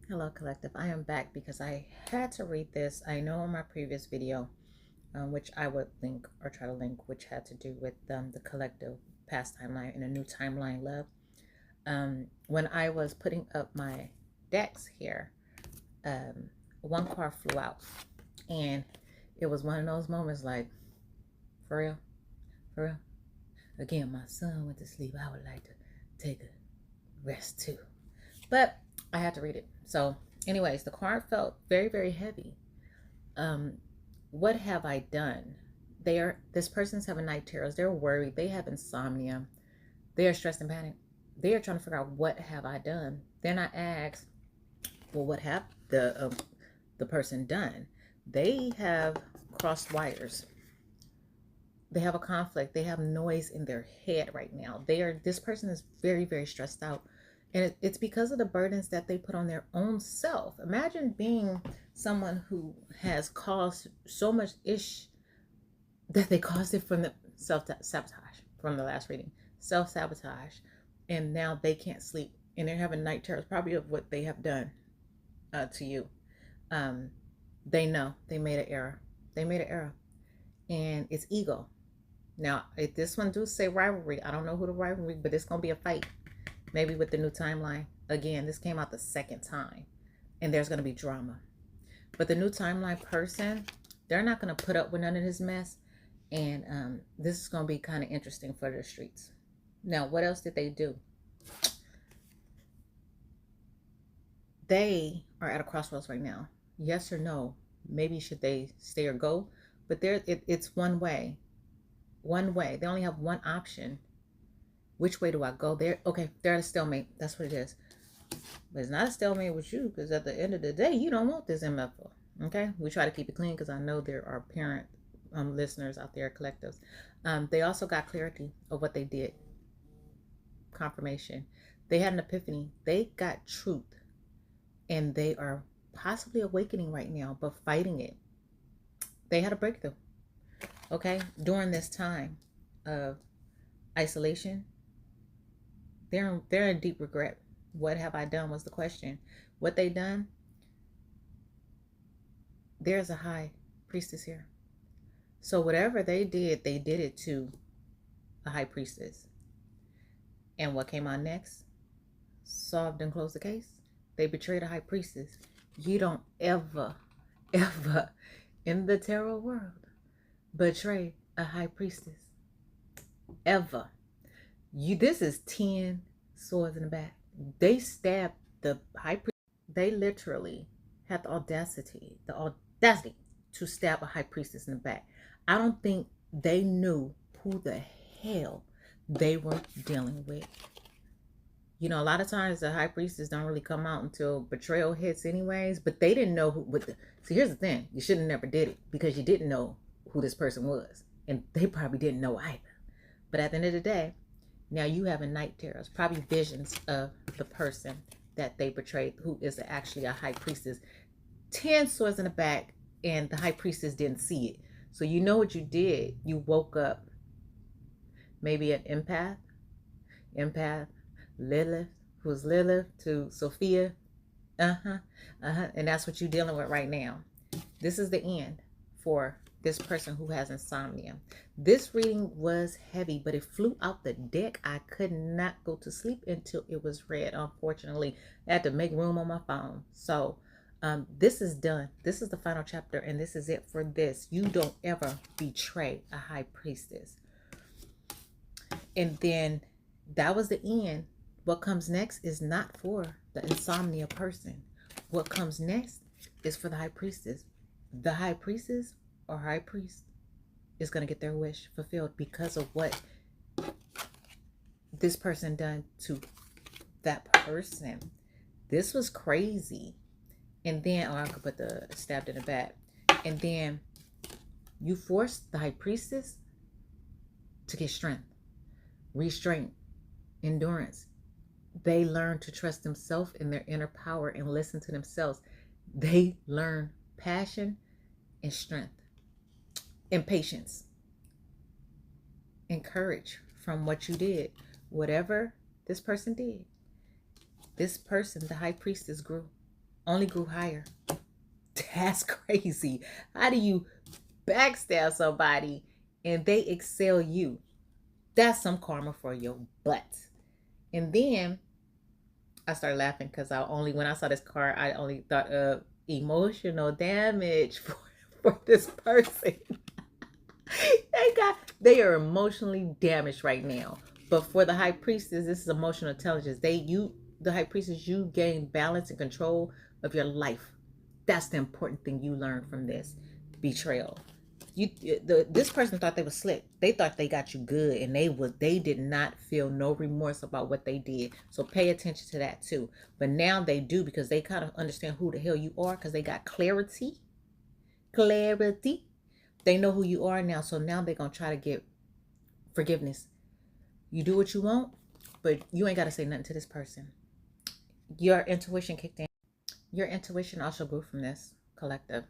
Hello, collective. I am back because I had to read this. I know in my previous video, which I would link or try to link, which had to do with the collective past timeline and a new timeline love. When I was putting up my decks here, one card flew out, and it was one of those moments like, for real, for real. Again, my son went to sleep. I would like to take a rest too. But I had to read it. So, anyways, the card felt very, very heavy. Um, what have I done? This person's having night terrors. They're worried. They have insomnia. They are stressed and panicked. They are trying to figure out what have I done. Then I ask, well, what have the person done? They have crossed wires. They have a conflict. They have noise in their head right now. This person is very, very stressed out. And it's because of the burdens that they put on their own self. Imagine being someone who has caused so much that they caused it from the self-sabotage from the last reading. Self-sabotage. And now they can't sleep. And they're having night terrors probably of what they have done to you. They know they made an error. They made an error. And it's ego. Now, if this one do say rivalry, I don't know who the rivalry, but it's going to be a fight. Maybe with the new timeline. Again, this came out the second time. And there's going to be drama. But the new timeline person, they're not going to put up with none of this mess. And this is going to be kind of interesting for the streets. Now, what else did they do? They are at a crossroads right now. Yes or no? Maybe should they stay or go? But it's one way. One way. They only have one option. Which way do I go? They're at a stalemate. That's what it is. But it's not a stalemate with you, because at the end of the day, you don't want this MFO. Okay? We try to keep it clean because I know there are parent listeners out there, collectives. They also got clarity of what they did. Confirmation. They had an epiphany. They got truth. And they are possibly awakening right now, but fighting it. They had a breakthrough. Okay? During this time of isolation, they're in deep regret. What have I done was the question. What they done? There's a high priestess here. So whatever they did it to a high priestess. And what came on next? Solved and closed the case. They betrayed a high priestess. You don't ever in the tarot world betray a high priestess. Ever. This is 10 swords in the back. They stabbed the high priest. They literally had the audacity to stab a high priestess in the back. I don't think they knew who the hell they were dealing with. You know, a lot of times the high priestess don't really come out until betrayal hits anyways, but they didn't know who. See, here's the thing. You should have never did it because you didn't know who this person was. And they probably didn't know either. But at the end of the day, now you have a night terrors, probably visions of the person that they betrayed, who is actually a high priestess. 10 swords in the back, and the high priestess didn't see it. So you know what you did. You woke up maybe an empath, Lilith, who's Lilith to Sophia. And that's what you're dealing with right now. This is the end for this person who has insomnia. This reading was heavy, but it flew out the deck. I could not go to sleep until it was read. Unfortunately, I had to make room on my phone. So this is done. This is the final chapter, and this is it for this. You don't ever betray a high priestess. And then that was the end. What comes next is not for the insomnia person. What comes next is for the high priestess. The high priestess or high priest is going to get their wish fulfilled because of what this person done to that person. This was crazy. And then, I could put the stabbed in the back. And then you forced the high priestess to get strength, restraint, endurance. They learn to trust themselves in their inner power and listen to themselves. They learn passion and strength and patience and courage from what you did. Whatever this person did, this person, the high priestess, grew. only grew higher. That's crazy. How do you backstab somebody and they excel you? That's some karma for your butt. And then I started laughing because when I saw this card, I only thought of emotional damage for this person. They are emotionally damaged right now. But for the high priestess, this is emotional intelligence. The high priestess, you gain balance and control of your life. That's the important thing you learn from this betrayal. This person thought they was slick. They thought they got you good, and they did not feel no remorse about what they did. So pay attention to that too. But now they do, because they kind of understand who the hell you are, because they got clarity. They know who you are now. So now they're gonna try to get forgiveness. You do what you want, but you ain't got to say nothing to this person. Your intuition kicked in. Your intuition also grew from this collective.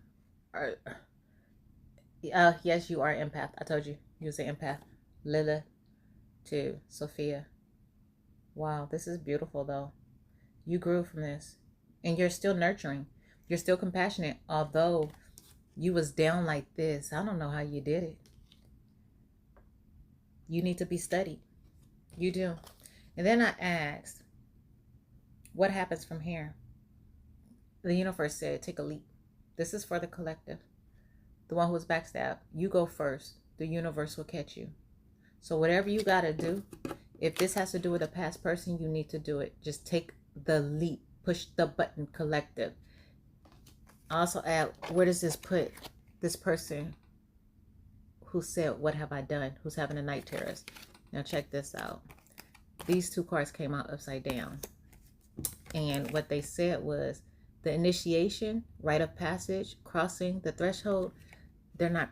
Yes, you are empath. I told you was an empath. Lilith to Sophia. Wow, this is beautiful though. You grew from this, and you're still nurturing. You're still compassionate, although you was down like this. I don't know how you did it. You need to be studied. You do. And then I asked, what happens from here? The universe said, take a leap. This is for the collective. The one who was backstabbed, you go first. The universe will catch you. So whatever you got to do, if this has to do with a past person, you need to do it. Just take the leap. Push the button, collective. I also add, where does this put this person who said, what have I done? Who's having a night terrors? Now check this out. These two cards came out upside down. And what they said was the initiation, rite of passage, crossing the threshold, they're not,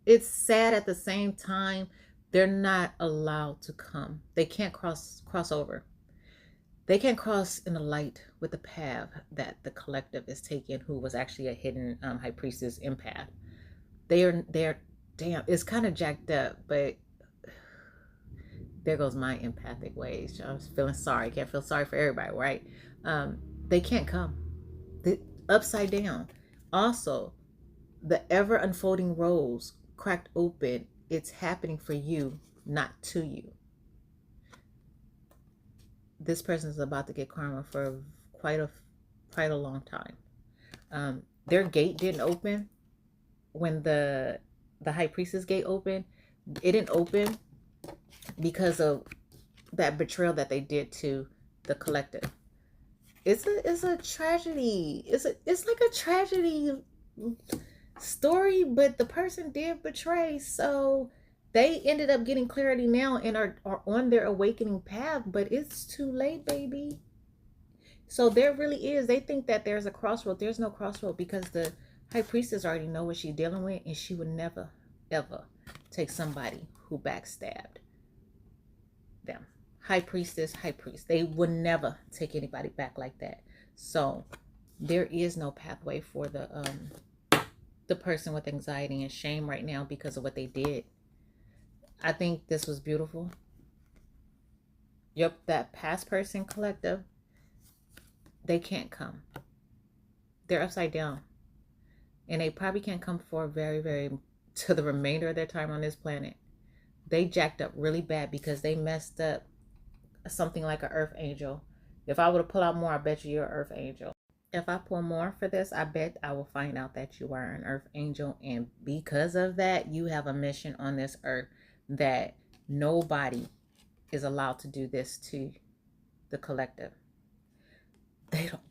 it's sad at the same time, they're not allowed to come. They can't cross over. They can't cross in the light with the path that the collective is taking, who was actually a hidden high priestess empath. They're damn, it's kind of jacked up, but there goes my empathic ways. I was feeling sorry. Can't feel sorry for everybody, right? They can't come. Upside down. Also, the ever unfolding rose cracked open. It's happening for you, not to you. This person is about to get karma for quite a long time. Their gate didn't open when the high priestess gate opened. It didn't open because of that betrayal that they did to the collective. It's a tragedy. It's like a tragedy story, but the person did betray, so they ended up getting clarity now and are on their awakening path, but it's too late, baby. So there really is, they think that there's a crossroad. There's no crossroad, because the high priestess already know what she's dealing with, and she would never ever take somebody who backstabbed them. High priest, they would never take anybody back like that. So there is no pathway for the person with anxiety and shame right now because of what they did. I think this was beautiful. Yep, that past person collective, they can't come. They're upside down. And they probably can't come for to the remainder of their time on this planet. They jacked up really bad because they messed up something like an earth angel. If I were to pull out more, I bet you're an earth angel. If I pull more for this, I bet I will find out that you are an earth angel. And because of that, you have a mission on this earth that nobody is allowed to do this to the collective. They don't,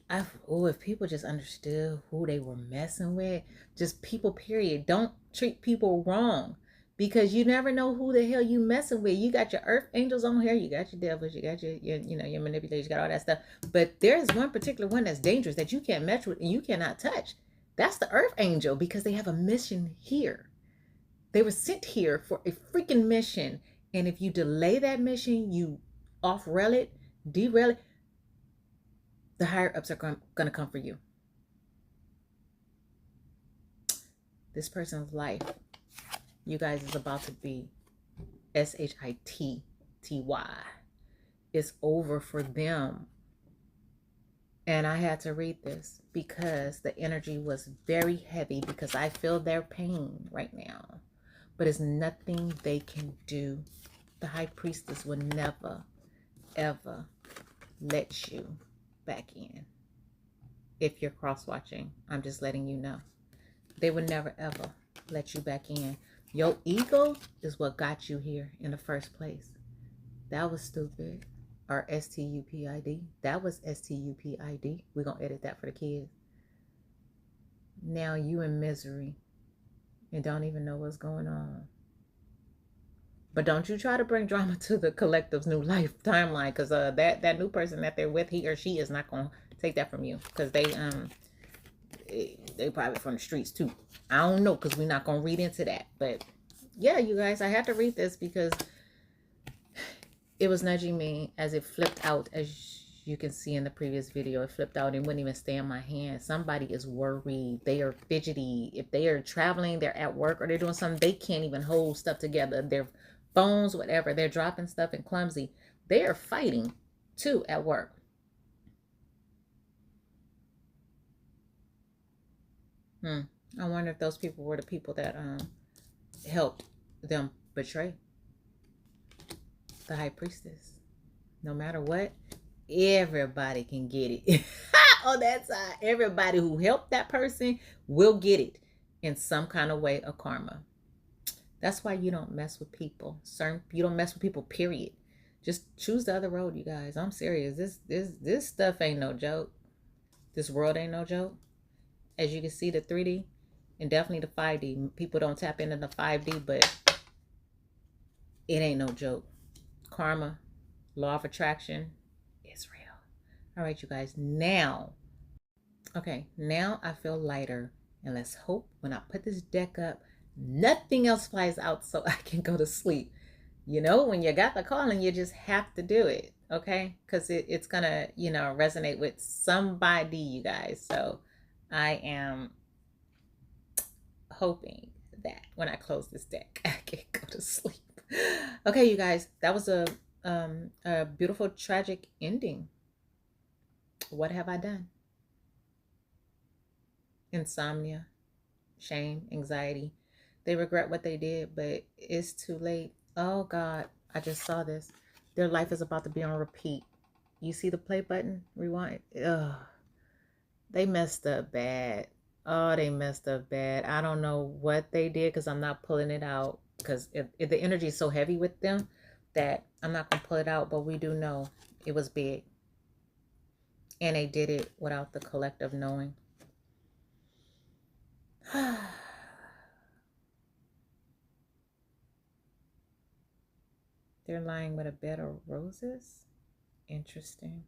if people just understood who they were messing with, just people, period. Don't treat people wrong, because you never know who the hell you messing with. You got your earth angels on here, you got your devils, you got your manipulators, you got all that stuff. But there's one particular one that's dangerous that you can't mess with and you cannot touch. That's the earth angel, because they have a mission here. They were sent here for a freaking mission. And if you delay that mission, you off-rail it, derail it, the higher ups are going to come for you. This person's life, you guys, is about to be SHITTY. It's over for them. And I had to read this because the energy was very heavy, because I feel their pain right now. But it's nothing they can do. The high priestess will never, ever let you back in. If you're cross-watching, I'm just letting you know. They would never, ever let you back in. Your ego is what got you here in the first place. That was stupid. Or STUPID. That was STUPID. We're going to edit that for the kids. Now you in misery and don't even know what's going on. But don't you try to bring drama to the collective's new life timeline, because that new person that they're with, he or she is not going to take that from you, because they probably from the streets too. I don't know, because we're not going to read into that. But yeah, you guys, I had to read this because it was nudging me as it flipped out. As you can see in the previous video, it flipped out and wouldn't even stay in my hand. Somebody is worried. They are fidgety. If they are traveling, they're at work, or they're doing something, they can't even hold stuff together. Their phones, whatever, they're dropping stuff and clumsy. They are fighting too at work. I wonder if those people were the people that helped them betray the high priestess. No matter what, everybody can get it. On that side, everybody who helped that person will get it in some kind of way of karma. That's why you don't mess with people. You don't mess with people, period. Just choose the other road, you guys. I'm serious. This stuff ain't no joke. This world ain't no joke. As you can see, the 3D and definitely the 5D. People don't tap into the 5D, but it ain't no joke. Karma, law of attraction is real. All right, you guys. Now I feel lighter. And let's hope when I put this deck up, nothing else flies out so I can go to sleep. You know, when you got the calling, you just have to do it, okay? Because it's going to, resonate with somebody, you guys. So I am hoping that when I close this deck, I can go to sleep. Okay, you guys, that was a beautiful, tragic ending. What have I done? Insomnia, shame, anxiety. They regret what they did, but it's too late. Oh God, I just saw this. Their life is about to be on repeat. You see the play button? Rewind. Ugh. They messed up bad. Oh, they messed up bad. I don't know what they did because I'm not pulling it out, because if the energy is so heavy with them that I'm not going to pull it out, but we do know it was big. And they did it without the collective knowing. They're lying with a bed of roses? Interesting.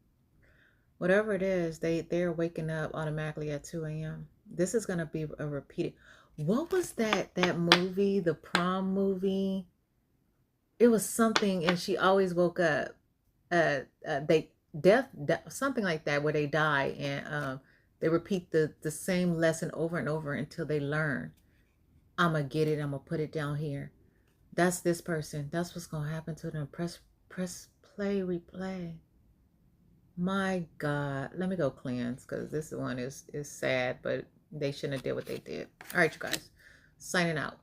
Whatever it is, they're waking up automatically at 2 a.m. This is going to be a repeated. What was that movie, the prom movie? It was something, and she always woke up. Death, something like that, where they die, and they repeat the same lesson over and over until they learn. I'm going to get it. I'm going to put it down here. That's this person. That's what's going to happen to them. Press play, replay. My God. Let me go cleanse, because this one is sad, but they shouldn't have did what they did. All right, you guys. Signing out.